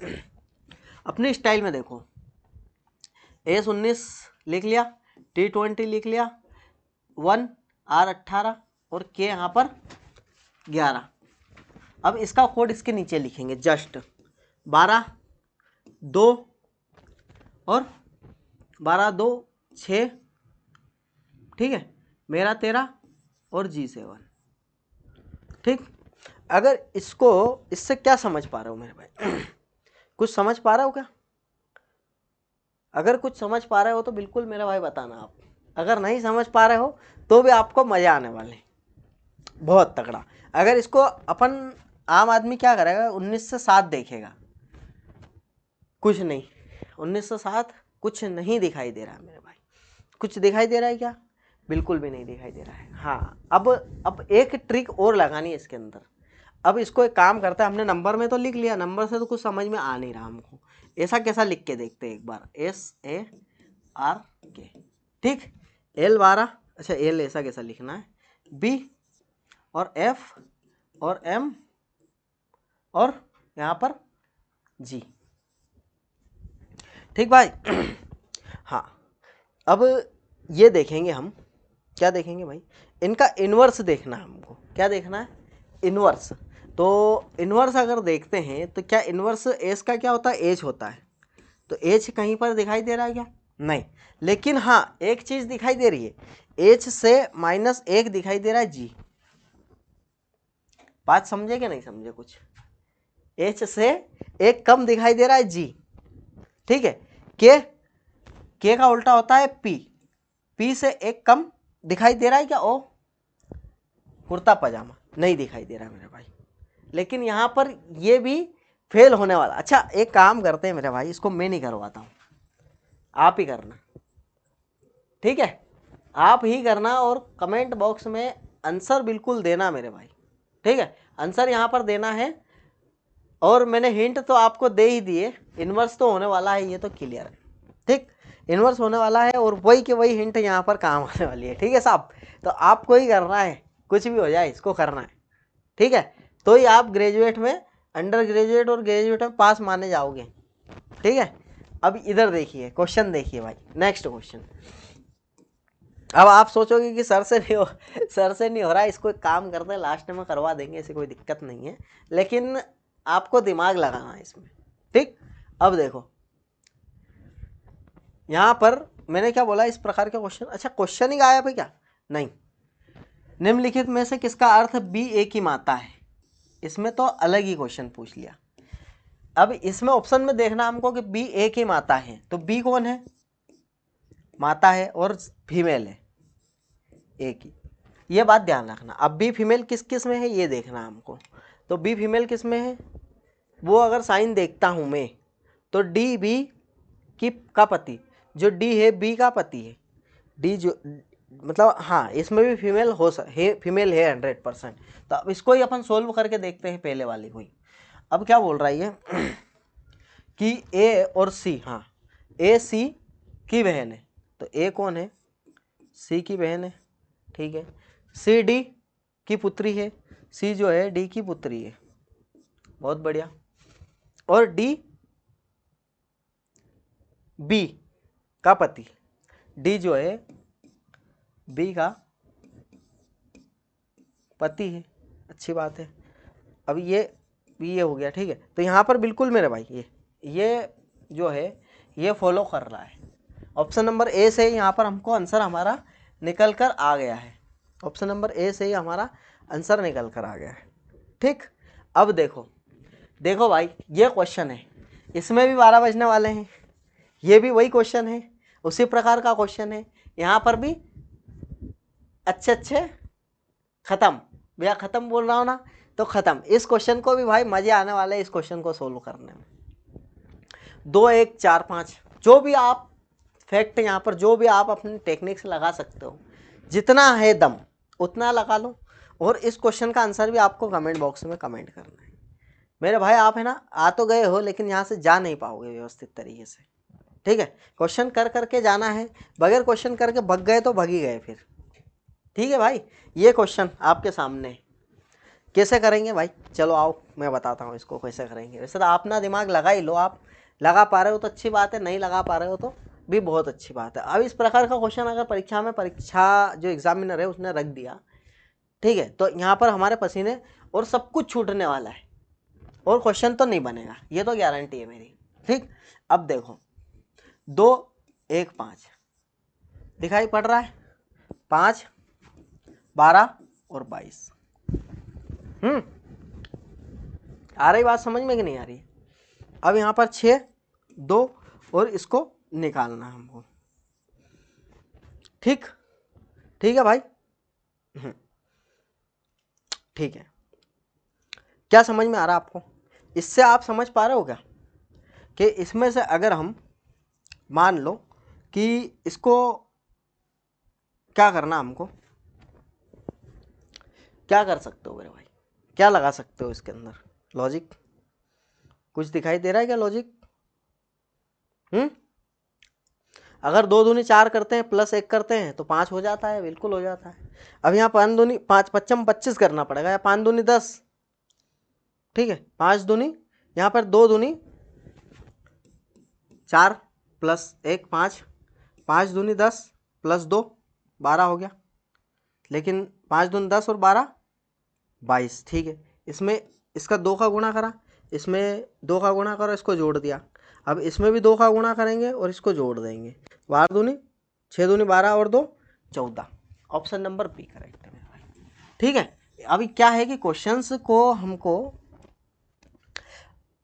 अपनी स्टाइल में देखो, S19 लिख लिया, T20 लिख लिया, 1 R18 और K यहाँ पर 11। अब इसका कोड इसके नीचे लिखेंगे, जस्ट 12 2 और 12 2 6, ठीक है, मेरा 13 और G7, ठीक। अगर इसको इससे क्या समझ पा रहे हो मेरे भाई, कुछ समझ पा रहे हो क्या? अगर कुछ समझ पा रहे हो तो बिल्कुल मेरा भाई बताना आप, अगर नहीं समझ पा रहे हो तो भी आपको मज़ा आने वाले बहुत तगड़ा। अगर इसको अपन आम आदमी क्या करेगा, 19 से 7 देखेगा, कुछ नहीं, 19 से 7 कुछ नहीं दिखाई दे रहा है मेरे भाई, कुछ दिखाई दे रहा है क्या? बिल्कुल भी नहीं दिखाई दे रहा है। हाँ अब एक ट्रिक और लगानी है इसके अंदर। अब इसको एक काम करता है, हमने नंबर में तो लिख लिया, नंबर से तो कुछ समझ में आ नहीं रहा हमको, ऐसा कैसा लिख के देखते हैं एक बार, SARK, ठीक, L12, अच्छा L ऐसा कैसा लिखना है, B और F और M और यहाँ पर G, ठीक भाई। हाँ अब ये देखेंगे हम, क्या देखेंगे भाई, इनका इन्वर्स देखना है हमको, क्या देखना है, इन्वर्स। तो इन्वर्स अगर देखते हैं तो क्या इन्वर्स एच का क्या होता है, एच होता है, तो एच कहीं पर दिखाई दे रहा है क्या? नहीं, लेकिन हाँ एक चीज़ दिखाई दे रही है, एच से -1 दिखाई दे रहा है जी। बात समझे कि नहीं समझे कुछ? एच से 1 कम दिखाई दे रहा है जी, ठीक है। के का उल्टा होता है पी, पी से 1 कम दिखाई दे रहा है क्या? ओ कुर्ता पजामा नहीं दिखाई दे रहा है मेरे भाई, लेकिन यहाँ पर ये भी फेल होने वाला। अच्छा एक काम करते हैं मेरे भाई, इसको मैं नहीं करवाता हूँ, आप ही करना, ठीक है, आप ही करना, और कमेंट बॉक्स में आंसर बिल्कुल देना मेरे भाई, ठीक है, आंसर यहाँ पर देना है। और मैंने हिंट तो आपको दे ही दिए, इन्वर्स तो होने वाला है, ये तो क्लियर है, ठीक, इन्वर्स होने वाला है, और वही के वही हिंट यहाँ पर काम आने वाली है, ठीक है साहब। तो आपको ही करना है, कुछ भी हो जाए इसको करना है, ठीक है, तो ही आप ग्रेजुएट में, अंडर ग्रेजुएट और ग्रेजुएट में पास माने जाओगे, ठीक है। अब इधर देखिए क्वेश्चन, देखिए भाई नेक्स्ट क्वेश्चन। अब आप सोचोगे कि सर से नहीं हो रहा है, इसको एक काम करते हैं लास्ट में करवा देंगे, ऐसी कोई दिक्कत नहीं है, लेकिन आपको दिमाग लगाना है इसमें, ठीक। अब देखो यहाँ पर मैंने क्या बोला, इस प्रकार के क्वेश्चन, अच्छा क्वेश्चन ही गायब है क्या? नहीं, निम्नलिखित में से किसका अर्थ बी ए की माता है, इसमें तो अलग ही क्वेश्चन पूछ लिया। अब इसमें ऑप्शन में देखना हमको कि बी ए की माता है, तो बी कौन है, माता है और फीमेल है, ए की, ये बात ध्यान रखना। अब बी फीमेल किस किस में है ये देखना हमको। तो बी फीमेल किस में है, वो अगर साइन देखता हूँ मैं तो डी बी की का पति, जो डी है बी का पति है। डी जो मतलब हाँ इसमें भी फीमेल फीमेल है 100%। तो अब इसको ही अपन सोल्व करके देखते हैं पहले वाले को ही। अब क्या बोल रहा है ये कि ए और सी, हाँ ए सी की बहन है। तो ए कौन है, सी की बहन है, ठीक है। सी डी की पुत्री है, सी जो है डी की पुत्री है, बहुत बढ़िया। और डी बी का पति, डी जो है बी का पति है, अच्छी बात है। अब ये हो गया, ठीक है। तो यहाँ पर बिल्कुल मेरे भाई ये जो है ये फॉलो कर रहा है। ऑप्शन नंबर ए से यहाँ पर हमको आंसर हमारा निकल कर आ गया है। ऑप्शन नंबर ए से ही हमारा आंसर निकल कर आ गया है, ठीक। अब देखो भाई ये क्वेश्चन है, इसमें भी 12 बजने वाले हैं, ये भी वही क्वेश्चन है, उसी प्रकार का क्वेश्चन है। यहाँ पर भी अच्छे खत्म, भैया खत्म बोल रहा हूँ ना, तो खत्म। इस क्वेश्चन को भी भाई मजे आने वाले हैं इस क्वेश्चन को सोल्व करने में। 2 1 4 5 जो भी आप फैक्ट यहाँ पर जो भी आप अपनी टेक्निक से लगा सकते हो, जितना है दम उतना लगा लो। और इस क्वेश्चन का आंसर भी आपको कमेंट बॉक्स में कमेंट करना है मेरे भाई। आप है ना आ तो गए हो लेकिन यहाँ से जा नहीं पाओगे व्यवस्थित तरीके से, ठीक है। क्वेश्चन कर करके जाना है, बगैर क्वेश्चन करके भग गए तो भग ही गए फिर, ठीक है भाई। ये क्वेश्चन आपके सामने है। कैसे करेंगे भाई, चलो आओ मैं बताता हूँ इसको कैसे करेंगे। वैसे तो अपना दिमाग लगा ही लो, आप लगा पा रहे हो तो अच्छी बात है, नहीं लगा पा रहे हो तो भी बहुत अच्छी बात है। अब इस प्रकार का क्वेश्चन अगर परीक्षा जो एग्जामिनर है उसने रख दिया, ठीक है, तो यहाँ पर हमारे पसीने और सब कुछ छूटने वाला है और क्वेश्चन तो नहीं बनेगा, ये तो गारंटी है मेरी, ठीक। अब देखो 2 1 5 दिखाई पड़ रहा है, 5 12 और 22। आ रही बात समझ में कि नहीं आ रही। अब यहाँ पर 6 2 और इसको निकालना हमको, ठीक ठीक है भाई। ठीक है, क्या समझ में आ रहा है आपको, इससे आप समझ पा रहे हो क्या कि इसमें से अगर हम मान लो कि इसको क्या करना, हमको क्या कर सकते हो मेरे भाई, क्या लगा सकते हो इसके अंदर लॉजिक, कुछ दिखाई दे रहा है क्या लॉजिक। अगर 2 दूनी 4 करते हैं प्लस 1 करते हैं तो 5 हो जाता है, बिल्कुल हो जाता है। अब यहाँ 5 दूनी 5 पच्चम 25 करना पड़ेगा, या 5 दूनी 10, ठीक है। 5 दूनी यहाँ पर 2 दूनी 4 प्लस 1 5, 5 दूनी 10 प्लस 2 12 हो गया। लेकिन 5 दूनी 10 और 12 22, ठीक है। इसमें इसका 2 का गुणा करा, इसमें 2 का गुणा करो, इसको जोड़ दिया। अब इसमें भी 2 का गुणा करेंगे और इसको जोड़ देंगे, 12 दूनी 6 दूनी 12 और 2 14। ऑप्शन नंबर बी करेक्ट है मेरा भाई, ठीक है। अभी क्या है कि क्वेश्चंस को हमको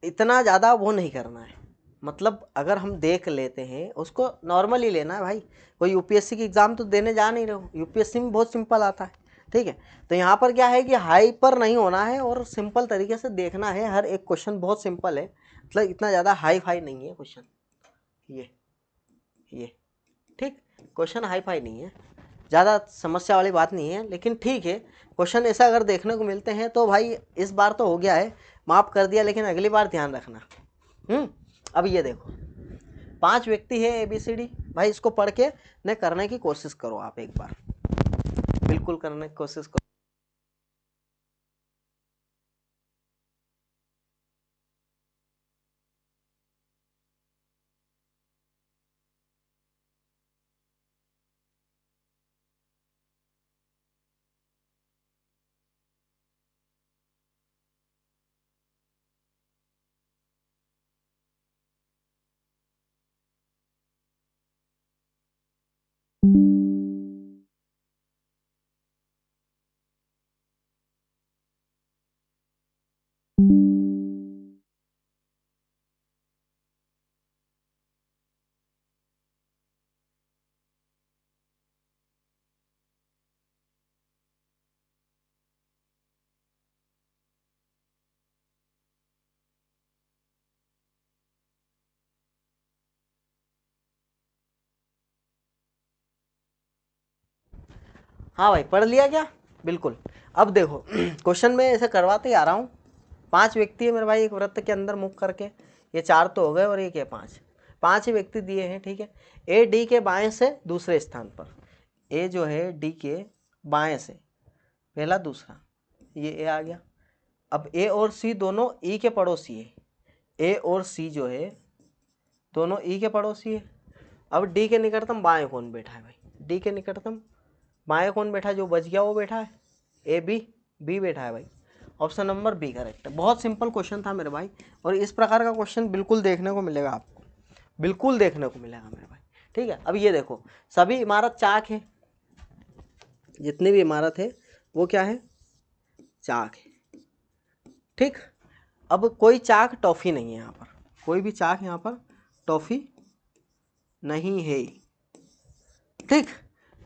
इतना ज़्यादा वो नहीं करना है, मतलब अगर हम देख लेते हैं उसको नॉर्मल ही लेना है भाई। कोई यूपीएससी की एग्ज़ाम तो देने जा नहीं रहे हो, यूपीएससी में बहुत सिंपल आता है, ठीक है। तो यहाँ पर क्या है कि हाई पर नहीं होना है और सिंपल तरीके से देखना है, हर एक क्वेश्चन बहुत सिंपल है, मतलब इतना ज़्यादा हाई फाई नहीं है क्वेश्चन, ये ठीक। क्वेश्चन हाई फाई नहीं है, ज़्यादा समस्या वाली बात नहीं है, लेकिन ठीक है क्वेश्चन ऐसा अगर देखने को मिलते हैं तो भाई इस बार तो हो गया है, माफ़ कर दिया, लेकिन अगली बार ध्यान रखना। अब ये देखो 5 व्यक्ति है ABCD, भाई इसको पढ़ के न करने की कोशिश करो आप एक बार, बिल्कुल करने की कोशिश करो। हाँ भाई, पढ़ लिया क्या? बिल्कुल। अब देखो क्वेश्चन में ऐसे करवाते ही आ रहा हूँ। 5 व्यक्ति है मेरे भाई एक वृत्त के अंदर मुख करके, ये 4 तो हो गए और ये क्या 5 ही व्यक्ति दिए हैं, ठीक है। ए डी के बाएं से दूसरे स्थान पर, ए जो है डी के बाएं से पहला दूसरा, ये ए आ गया। अब ए और सी दोनों ई के पड़ोसी है, ए और सी जो है दोनों ई के पड़ोसी है। अब डी के निकटतम बाएं कौन बैठा है भाई? डी के निकटतम बाएं कौन बैठा है? जो बच गया वो बैठा है, ए बी, बी बैठा है भाई। ऑप्शन नंबर बी करेक्ट है। बहुत सिंपल क्वेश्चन था मेरे भाई, और इस प्रकार का क्वेश्चन बिल्कुल देखने को मिलेगा आपको, बिल्कुल देखने को मिलेगा मेरे भाई, ठीक है। अब ये देखो, सभी इमारत चाक है, जितनी भी इमारत है वो क्या है? चाक है, ठीक। अब कोई चाक टॉफी नहीं है यहाँ पर, कोई भी चाक यहाँ पर टॉफी नहीं है, ठीक।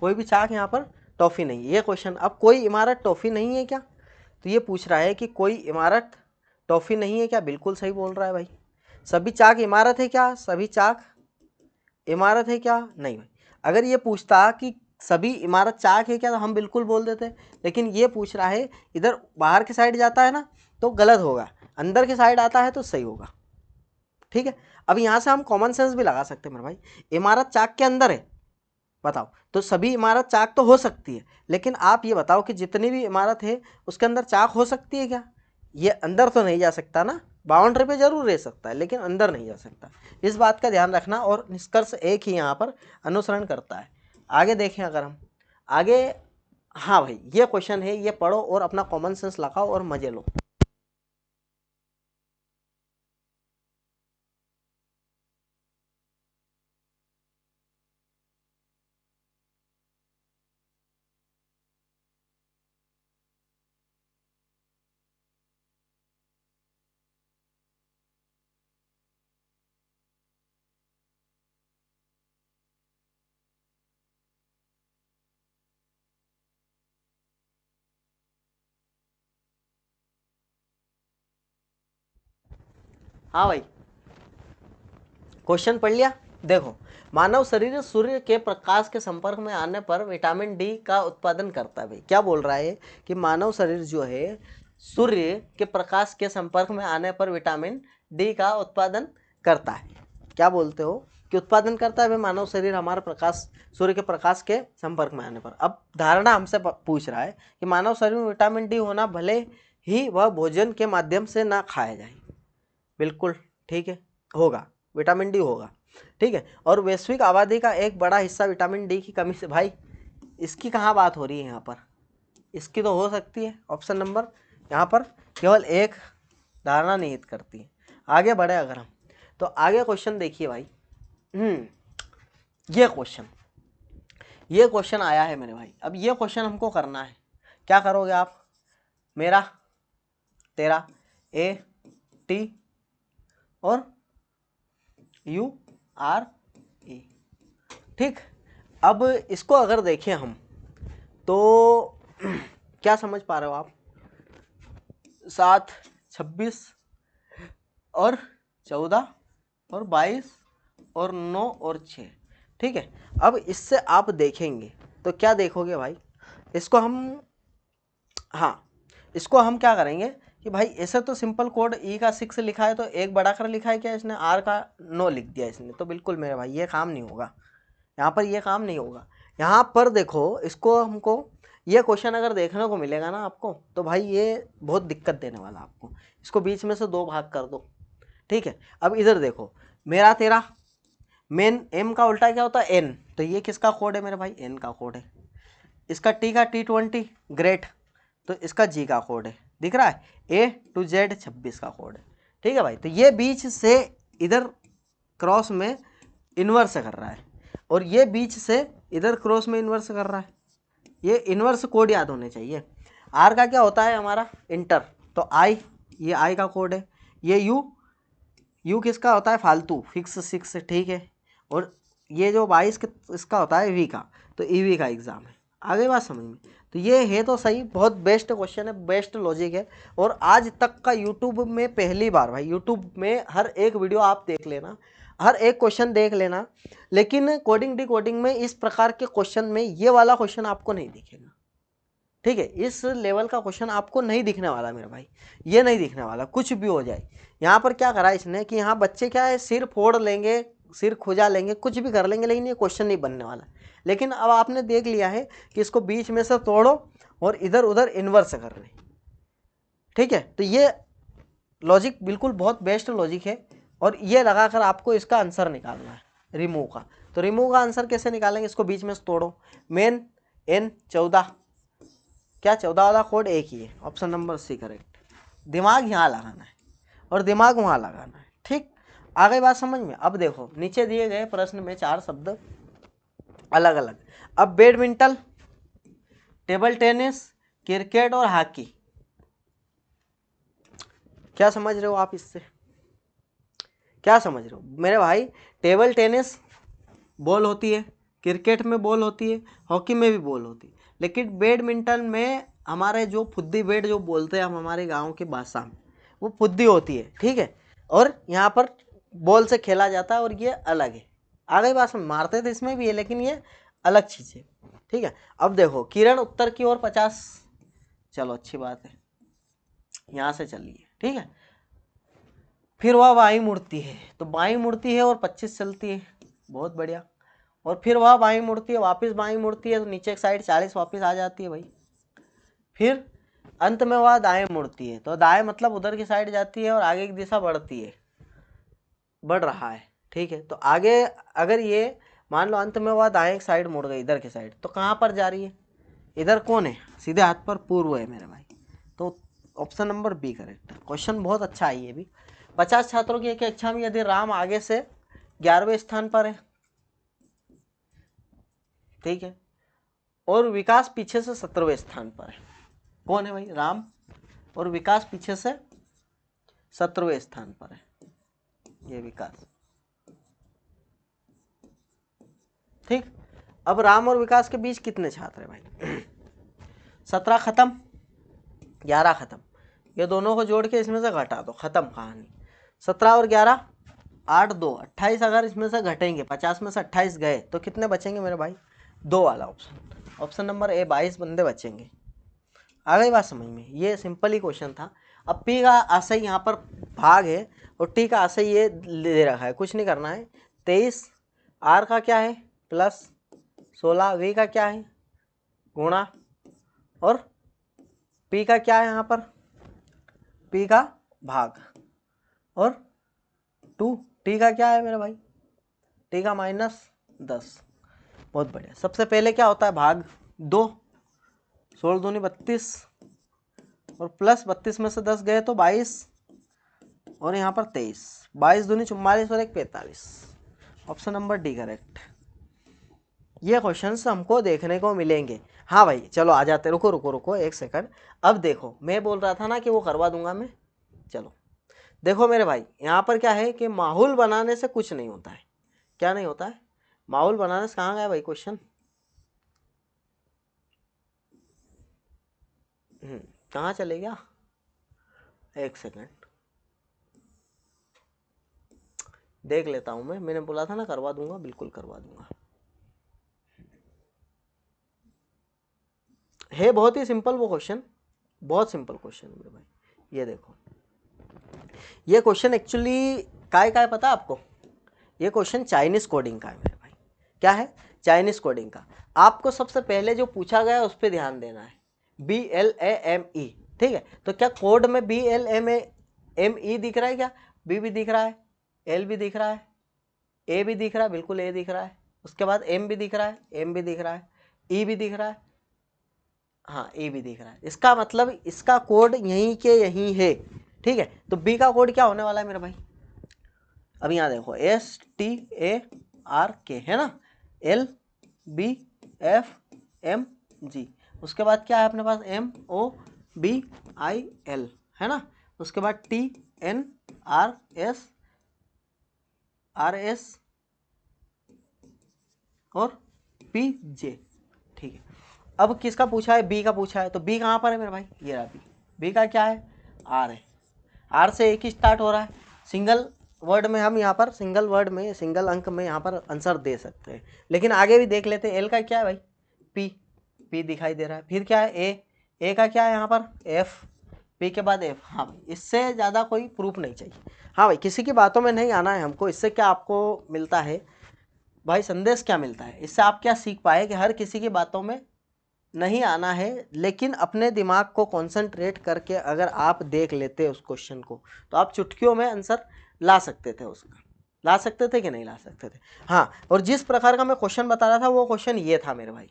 कोई भी चाक यहाँ पर टॉफी नहीं है, ये क्वेश्चन। अब कोई इमारत टॉफी नहीं है क्या? तो ये पूछ रहा है कि कोई इमारत टॉफी नहीं है क्या? बिल्कुल सही बोल रहा है भाई। सभी चाक इमारत है क्या? सभी चाक इमारत है क्या? नहीं भाई। अगर ये पूछता कि सभी इमारत चाक है क्या, तो हम बिल्कुल बोल देते, लेकिन ये पूछ रहा है इधर बाहर की साइड जाता है ना तो गलत होगा, अंदर की साइड आता है तो सही होगा, ठीक है। अब यहाँ से हम कॉमन सेंस भी लगा सकते हैं मेरे भाई। इमारत चाक के अंदर है, बताओ, तो सभी इमारत चाक तो हो सकती है, लेकिन आप ये बताओ कि जितनी भी इमारत है उसके अंदर चाक हो सकती है क्या? ये अंदर तो नहीं जा सकता ना, बाउंड्री पे जरूर रह सकता है लेकिन अंदर नहीं जा सकता। इस बात का ध्यान रखना, और निष्कर्ष एक ही यहाँ पर अनुसरण करता है। आगे देखें अगर हम आगे, हाँ भाई ये क्वेश्चन है, ये पढ़ो और अपना कॉमन सेंस लगाओ और मजे लो। हाँ भाई, क्वेश्चन पढ़ लिया। देखो, मानव शरीर सूर्य के प्रकाश के संपर्क में आने पर विटामिन डी का उत्पादन करता है। भाई क्या बोल रहा है कि मानव शरीर जो है सूर्य के प्रकाश के संपर्क में आने पर विटामिन डी का उत्पादन करता है। क्या बोलते हो कि उत्पादन करता है भाई मानव शरीर हमारा प्रकाश, सूर्य के प्रकाश के संपर्क में आने पर। अब धारणा हमसे पूछ रहा है कि मानव शरीर में विटामिन डी होना भले ही वह भोजन के माध्यम से ना खाया जाए, बिल्कुल ठीक है, होगा, विटामिन डी होगा, ठीक है। और वैश्विक आबादी का एक बड़ा हिस्सा विटामिन डी की कमी से, भाई इसकी कहाँ बात हो रही है यहाँ पर? इसकी तो हो सकती है, ऑप्शन नंबर यहाँ पर केवल एक धारणा निहित करती है। आगे बढ़े अगर हम, तो आगे क्वेश्चन देखिए भाई। ये क्वेश्चन आया है मेरे भाई। अब ये क्वेश्चन हमको करना है, क्या करोगे आप? मेरा तेरा ए टी और यू आर ए, ठीक। अब इसको अगर देखें हम तो क्या समझ पा रहे हो आप? 7, 26 और 14 और 22 और 9 और 6, ठीक है। अब इससे आप देखेंगे तो क्या देखोगे भाई? इसको हम, हाँ इसको हम क्या करेंगे कि भाई ऐसे तो सिंपल कोड ई का 6 लिखा है तो एक बढ़ा कर लिखा है क्या इसने? आर का 9 लिख दिया इसने, तो बिल्कुल मेरे भाई ये काम नहीं होगा, यहाँ पर ये काम नहीं होगा। यहाँ पर देखो, इसको हमको ये क्वेश्चन अगर देखने को मिलेगा ना आपको, तो भाई ये बहुत दिक्कत देने वाला आपको। इसको बीच में से 2 भाग कर दो, ठीक है। अब इधर देखो, मेरा तेरा मेन एम का उल्टा क्या होता है? एन, तो ये किसका कोड है मेरे भाई? एन का कोड है। इसका टी का T20 ग्रेट, तो इसका जी का कोड है, दिख रहा है? A to Z 26 का कोड है, ठीक है भाई। तो ये बीच से इधर क्रॉस में इन्वर्स कर रहा है, और ये बीच से इधर क्रॉस में इन्वर्स कर रहा है। ये इन्वर्स कोड याद होने चाहिए। आर का क्या होता है हमारा? इंटर, तो आई, ये आई का कोड है। ये यू किसका होता है? फालतू, फिक्स 6, ठीक है। और ये जो 22 इसका होता है वी का, तो ईवी का एग्जाम है। आगे बात समझ में? तो ये है तो सही, बहुत बेस्ट क्वेश्चन है, बेस्ट लॉजिक है। और आज तक का यूट्यूब में पहली बार भाई, यूट्यूब में हर एक वीडियो आप देख लेना, हर एक क्वेश्चन देख लेना, लेकिन कोडिंग डिकोडिंग में इस प्रकार के क्वेश्चन में ये वाला क्वेश्चन आपको नहीं दिखेगा, ठीक है, इस लेवल का क्वेश्चन आपको नहीं दिखने वाला मेरे भाई, ये नहीं दिखने वाला, कुछ भी हो जाए। यहाँ पर क्या करा इसने कि यहाँ बच्चे क्या है, सिर फोड़ लेंगे, सिर खुजा लेंगे, कुछ भी कर लेंगे, लेकिन ये क्वेश्चन नहीं बनने वाला। लेकिन अब आपने देख लिया है कि इसको बीच में से तोड़ो और इधर उधर इन्वर्स कर रहे, ठीक है। तो ये लॉजिक बिल्कुल बहुत बेस्ट लॉजिक है, और ये लगाकर आपको इसका आंसर निकालना है रिमूव का। तो रिमूव का आंसर कैसे निकालेंगे, इसको बीच में से तोड़ो, मेन n 14, क्या 14 वाला कोड एक ही है, ऑप्शन नंबर सी करेक्ट। दिमाग यहाँ लगाना है और दिमाग वहाँ लगाना है, ठीक। आ गई बात समझ में। अब देखो नीचे दिए गए प्रश्न में 4 शब्द अलग अलग। अब बैडमिंटन, टेबल टेनिस, क्रिकेट और हॉकी, क्या समझ रहे हो आप इससे, क्या समझ रहे हो मेरे भाई। टेबल टेनिस बॉल होती है, क्रिकेट में बॉल होती है, हॉकी में भी बॉल होती है, लेकिन बैडमिंटन में हमारे जो फुद्दी बैट जो बोलते हैं हम हमारे गांव की भाषा में, वो फुद्दी होती है, ठीक है। और यहाँ पर बॉल से खेला जाता है, और ये अलग है। आगे बात में मारते थे इसमें भी है, लेकिन ये अलग चीज़ है, ठीक है। अब देखो किरण उत्तर की ओर 50, चलो अच्छी बात है, यहाँ से चलिए, ठीक है। फिर वह बाई मुड़ती है, तो बाई मुड़ती है और 25 चलती है, बहुत बढ़िया। और फिर वह बाई मुड़ती है, वापस बाई मुड़ती है, तो नीचे एक साइड 40 वापस आ जाती है भाई। फिर अंत में वह दाएं मुड़ती है, तो दाएं मतलब उधर की साइड जाती है और आगे की दिशा बढ़ती है, बढ़ रहा है, ठीक है। तो आगे अगर ये मान लो अंत में वह दाएं साइड मुड़ गई इधर की साइड, तो कहाँ पर जा रही है, इधर कौन है, सीधे हाथ पर पूर्व है मेरे भाई। तो option number B correct. Question बहुत अच्छा है ये भी। 50 छात्रों की एक कक्षा में यदि राम आगे से 11वें स्थान पर है, ठीक है, और विकास पीछे से 17वें स्थान पर है, कौन है भाई, राम, और विकास पीछे से 17वें स्थान पर है, ये विकास, ठीक। अब राम और विकास के बीच कितने छात्र हैं भाई, 17 खत्म, 11 खत्म, ये दोनों को जोड़ के इसमें से घटा दो, खत्म कहानी। 17 और 11 8 2 28, अगर इसमें से घटेंगे 50 में से 28 गए तो कितने बचेंगे मेरे भाई, 2 वाला ऑप्शन, ऑप्शन नंबर ए 22 बंदे बचेंगे। आ गई बात समझ में, ये सिंपल ही क्वेश्चन था। अब पी का आशय यहाँ पर भाग है और टी का आशय ये दे रखा है, कुछ नहीं करना है। 23 आर का क्या है प्लस 16, वी का क्या है गुणा, और पी का क्या है यहाँ पर, पी का भाग, और 2 टी का क्या है मेरे भाई, टी का -10। बहुत बढ़िया। सबसे पहले क्या होता है भाग 2, 16 दूनी 32, और प्लस 32 में से 10 गए तो 22, और यहाँ पर 23, 22 दूनी 44 और 1 45, ऑप्शन नंबर डी करेक्ट। ये क्वेश्चंस हमको देखने को मिलेंगे। हाँ भाई चलो आ जाते, रुको रुको रुको एक सेकंड। अब देखो मैं बोल रहा था ना कि वो करवा दूंगा मैं, चलो देखो मेरे भाई, यहाँ पर क्या है कि माहौल बनाने से कुछ नहीं होता है, क्या नहीं होता है, माहौल बनाने से, कहाँ गया भाई क्वेश्चन, कहाँ चले गया, एक सेकंड देख लेता हूँ मैं, मैंने बोला था ना करवा दूंगा, बिल्कुल करवा दूंगा। है बहुत ही सिंपल वो क्वेश्चन, बहुत सिंपल क्वेश्चन मेरे भाई। ये देखो ये क्वेश्चन एक्चुअली काय का है पता है आपको, ये क्वेश्चन चाइनीज कोडिंग का है मेरे भाई। क्या है, चाइनीज कोडिंग का। आपको सबसे पहले जो पूछा गया है उस पर ध्यान देना है, BLAME, ठीक है। तो क्या कोड में BLAME दिख रहा है, क्या बी भी दिख रहा है, एल भी दिख रहा है, ए भी दिख रहा है, बिल्कुल ए दिख रहा है, उसके बाद एम भी दिख रहा है, एम भी दिख रहा है, ई भी दिख रहा है, हाँ ए भी दिख रहा है। इसका मतलब इसका कोड यहीं के यहीं है, ठीक है। तो बी का कोड क्या होने वाला है मेरे भाई, अब यहाँ देखो STARK है ना, LBFMG, उसके बाद क्या है अपने पास MOBIL है ना, उसके बाद TNRS और PJ, ठीक है। अब किसका पूछा है, बी का पूछा है, तो बी कहाँ पर है मेरे भाई, ये रहा बी। बी का क्या है, आर है, आर से एक ही स्टार्ट हो रहा है, सिंगल वर्ड में हम यहाँ पर सिंगल वर्ड में सिंगल अंक में यहाँ पर आंसर दे सकते हैं, लेकिन आगे भी देख लेते हैं। एल का क्या है भाई, पी, पी दिखाई दे रहा है, फिर क्या है ए का क्या है यहाँ पर, एफ, पी के बाद एफ। हाँ भाई, इससे ज़्यादा कोई प्रूफ नहीं चाहिए। हाँ भाई, किसी की बातों में नहीं आना है हमको। इससे क्या आपको मिलता है भाई, संदेश क्या मिलता है इससे, आप क्या सीख पाए कि हर किसी की बातों में नहीं आना है, लेकिन अपने दिमाग को कंसंट्रेट करके अगर आप देख लेते उस क्वेश्चन को तो आप चुटकियों में आंसर ला सकते थे उसका। ला सकते थे कि नहीं ला सकते थे। हाँ, और जिस प्रकार का मैं क्वेश्चन बता रहा था वो क्वेश्चन ये था मेरे भाई,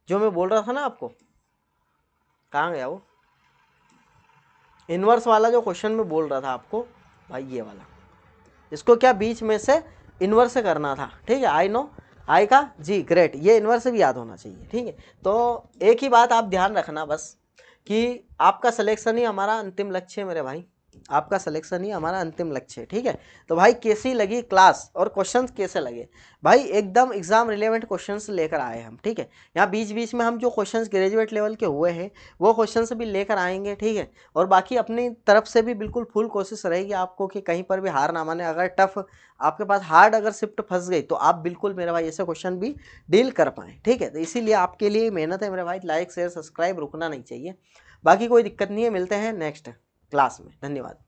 जो मैं बोल रहा था ना आपको, कहाँ गया वो इनवर्स वाला जो क्वेश्चन मैं बोल रहा था आपको भाई, ये वाला। इसको क्या बीच में से इनवर्स से करना था, ठीक है। आई नो, आई का जी, ग्रेट, ये इनवर्स से भी याद होना चाहिए, ठीक है। तो एक ही बात आप ध्यान रखना बस, कि आपका सिलेक्शन ही हमारा अंतिम लक्ष्य है मेरे भाई, आपका सिलेक्शन ही हमारा अंतिम लक्ष्य है, ठीक है। तो भाई कैसी लगी क्लास और क्वेश्चंस कैसे लगे भाई, एकदम एग्जाम रिलेवेंट क्वेश्चंस लेकर आए हम, ठीक है। यहाँ बीच बीच में हम जो क्वेश्चंस ग्रेजुएट लेवल के हुए हैं वो क्वेश्चंस भी लेकर आएंगे, ठीक है। और बाकी अपनी तरफ से भी बिल्कुल फुल कोशिश रहेगी आपको कि कहीं पर भी हार ना माने। अगर टफ आपके पास हार्ड अगर शिफ्ट फंस गई तो आप बिल्कुल मेरे भाई ऐसे क्वेश्चन भी डील कर पाएँ, ठीक है। तो इसीलिए आपके लिए मेहनत है मेरे भाई, लाइक शेयर सब्सक्राइब रुकना नहीं चाहिए। बाकी कोई दिक्कत नहीं है, मिलते हैं नेक्स्ट क्लास में, धन्यवाद।